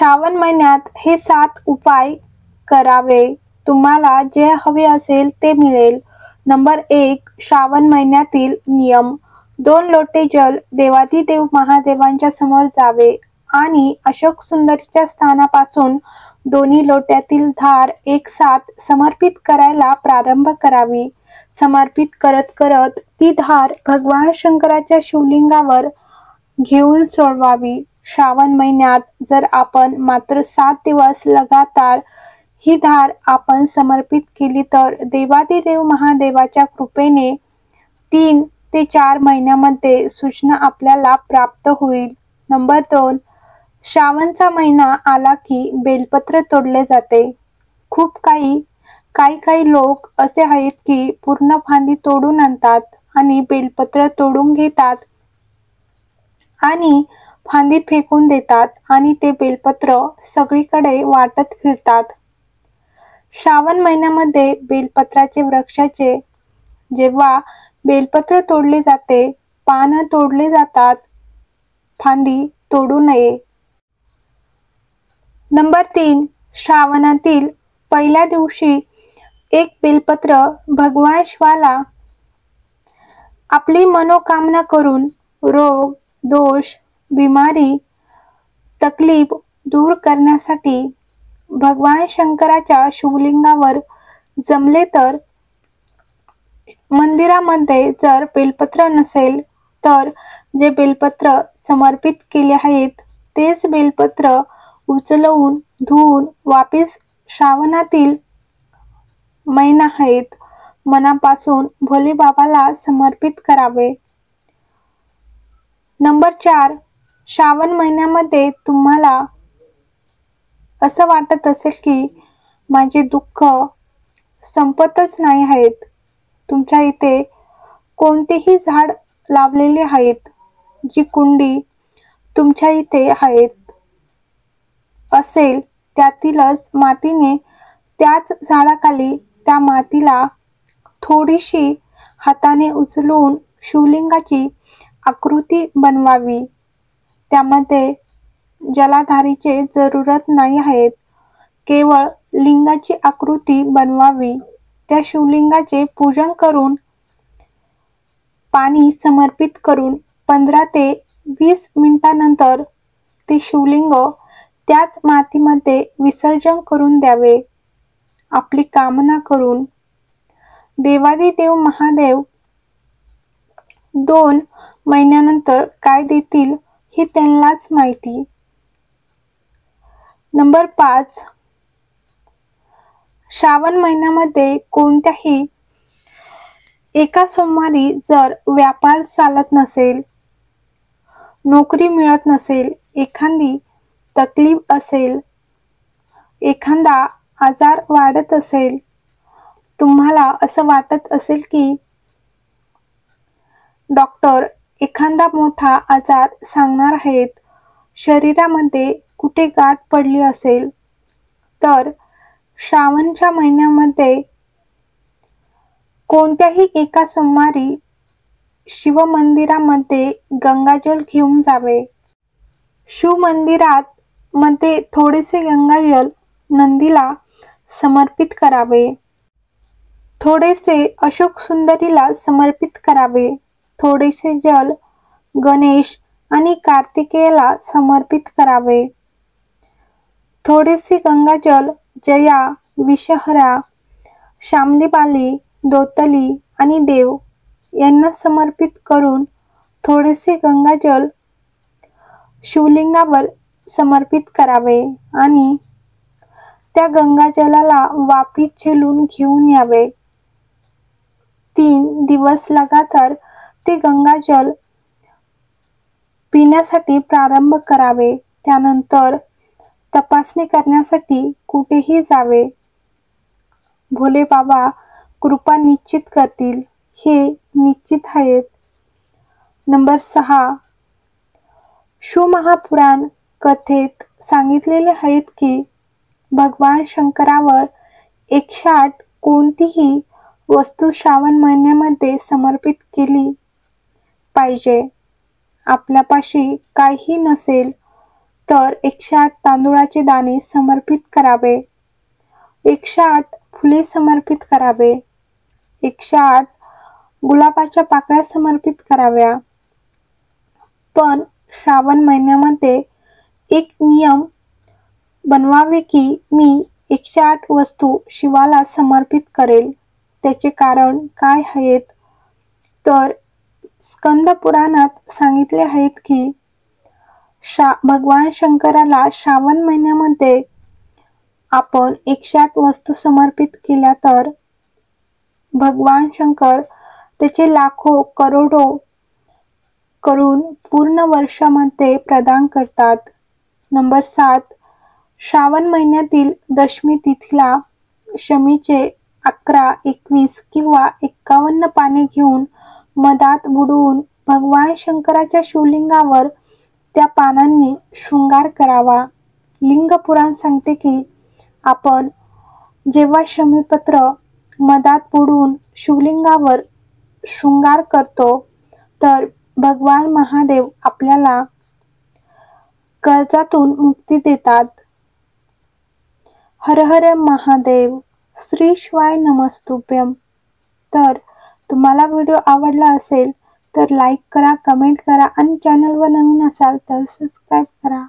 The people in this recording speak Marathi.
श्रावण महिन्यात हे 7 उपाय करावे, तुम्हाला जे हवे असेल ते मिळेल. नंबर 1, श्रावण महिन्यातील नियम. 2 लोटे जल देवाधिदेव महादेवांच्या समोर जावे आणि अशोक सुंदरीच्या स्थानापासून दोन्ही लोट्यातील धार एक साथ समर्पित करायला प्रारंभ करावी. समर्पित करत करत ती धार भगवान शंकराच्या शिवलिंगावर घेऊन सोडवावी. श्रावण महिन्यात जर आपण मात्र 7 दिवस लगातार ही धार आपण समर्पित केली तर देवाधिदेव महादेवाच्या कृपेने 3 ते 4 महिन्यामध्ये सूचना आपल्याला प्राप्त होईल. नंबर 2, श्रावणचा महिना आला की बेलपत्र तोडले जाते. खूप काही लोक असे आहेत की पूर्ण फांदी तोडून आणतात आणि बेलपत्र तोडून घेतात आणि फांदी फेकून देतात आणि ते बेलपत्र सगळीकडे वाटत फिरतात. श्रावण महिन्यामध्ये बेलपत्राचे वृक्षाचे जेव्हा बेलपत्र तोडले जाते, पानं तोडले जातात, फांदी तोडू नये. नंबर 3, श्रावणातील पहिल्या दिवशी एक बेलपत्र भगवान शिवाला आपली मनोकामना करून रोग, दोष, बिमारी, तकलीफ दूर करण्यासाठी भगवान शंकराच्या शिवलिंगावर जमले तर मंदिरामध्ये जर बेलपत्र नसेल तर जे बेलपत्र समर्पित केले आहेत तेच बेलपत्र उचलून धुवून वापिस श्रावणातील महिना आहेत मनापासून भोले बाबाला समर्पित करावे. नंबर 4, श्रावण महिन्यामध्ये तुम्हाला असं वाटत असेल की माझे दुःख संपतच नाही आहेत. तुमच्या इथे कोणतेही झाड लावलेले आहेत, जी कुंडी तुमच्या इथे आहेत असेल त्यातीलच मातीने त्याच झाडाखाली त्या मातीला थोडीशी हाताने उचलून शिवलिंगाची आकृती बनवावी. त्यामध्ये जलाधारीचे जरूरत नाही आहेत, केवळ लिंगाची आकृती बनवावी. त्या शिवलिंगाचे पूजन करून पाणी समर्पित करून 15 ते 20 मिनिटांनंतर ते शिवलिंग त्याच मातीमध्ये विसर्जन करून द्यावे. आपली कामना करून देवाधिदेव महादेव 2 महिन्यानंतर काय देतील हे त्यांनाच माहिती. नंबर 5, श्रावण महिन्यामध्ये कोणत्याही एका सोमवारी जर व्यापार चालत नसेल, नोकरी मिळत नसेल, एखादी तकलीफ असेल, एखादा आजार वाढत असेल, तुम्हाला असं वाटत असेल की डॉक्टर एखादा मोठा आजार सांगणार आहेत, शरीरामध्ये कुठे गाठ पडली असेल तर श्रावणच्या महिन्यामध्ये कोणत्याही एका सोमवारी शिवमंदिरामध्ये गंगाजल घेऊन जावे. शिवमंदिरात मध्ये थोडेसे गंगाजल नंदीला समर्पित करावे. थोडेसे अशोक सुंदरीला समर्पित करावे. थोडेसे जल गणेश आणि कार्तिकेयला समर्पित करावे. थोडेसे गंगाजल जया, विषहरा, श्यामलीबाली, दोतली आणि देव यांना समर्पित करून थोडेसे गंगाजल शिवलिंगावर समर्पित करावे आणि त्या गंगाजलाला वापीत झेलून घेऊन यावे. 3 दिवस लगातार ते गंगाजल पिण्यासाठी प्रारंभ करावे. त्यानंतर तपासणी करण्यासाठी कुठेही जावे. भोले बाबा कृपा निश्चित करतील, हे निश्चित आहेत. नंबर 6, शिवमहापुराण कथेत सांगितलेले आहेत की भगवान शंकरावर 108 कोणतीही वस्तू श्रावण महिन्यामध्ये समर्पित केली पाहिजे. आपल्यापाशी काहीही नसेल तर 108 तांदूळाचे दाणे समर्पित करावे, 108 फुले समर्पित करावे, 108 गुलाबाच्या पाकळ्या समर्पित कराव्या. पण श्रावण महिन्यामध्ये एक नियम बनवावे की मी 108 वस्तू शिवाला समर्पित करेल. त्याचे कारण काय आहेत तर स्कंद पुराणात सांगितले आहेत की भगवान शंकराला श्रावण महिन्यामध्ये आपण 108 वस्तू समर्पित केल्या तर भगवान शंकर त्याचे लाखो करोडो करून पूर्ण वर्षामध्ये प्रदान करतात. नंबर 7, श्रावण महिन्यातील दशमी तिथीला शमीचे 11, 21 किंवा 51 पाने घेऊन मधात बुडवून भगवान शंकराच्या शिवलिंगावर त्या पानांनी शृंगार करावा. लिंग पुराण सांगते की आपण जेव्हा शमीपत्र मधात बुडवून शिवलिंगावर शृंगार करतो तर भगवान महादेव आपल्याला कर्जातून मुक्ती देतात. हर हर महादेव, श्री शिवाय नमस्तुभ्यम. तर तुम्हाला व्हिडिओ आवडला असेल तर लाईक करा, कमेंट करा आणि चॅनलवर नवीन असाल तर सबस्क्राईब करा.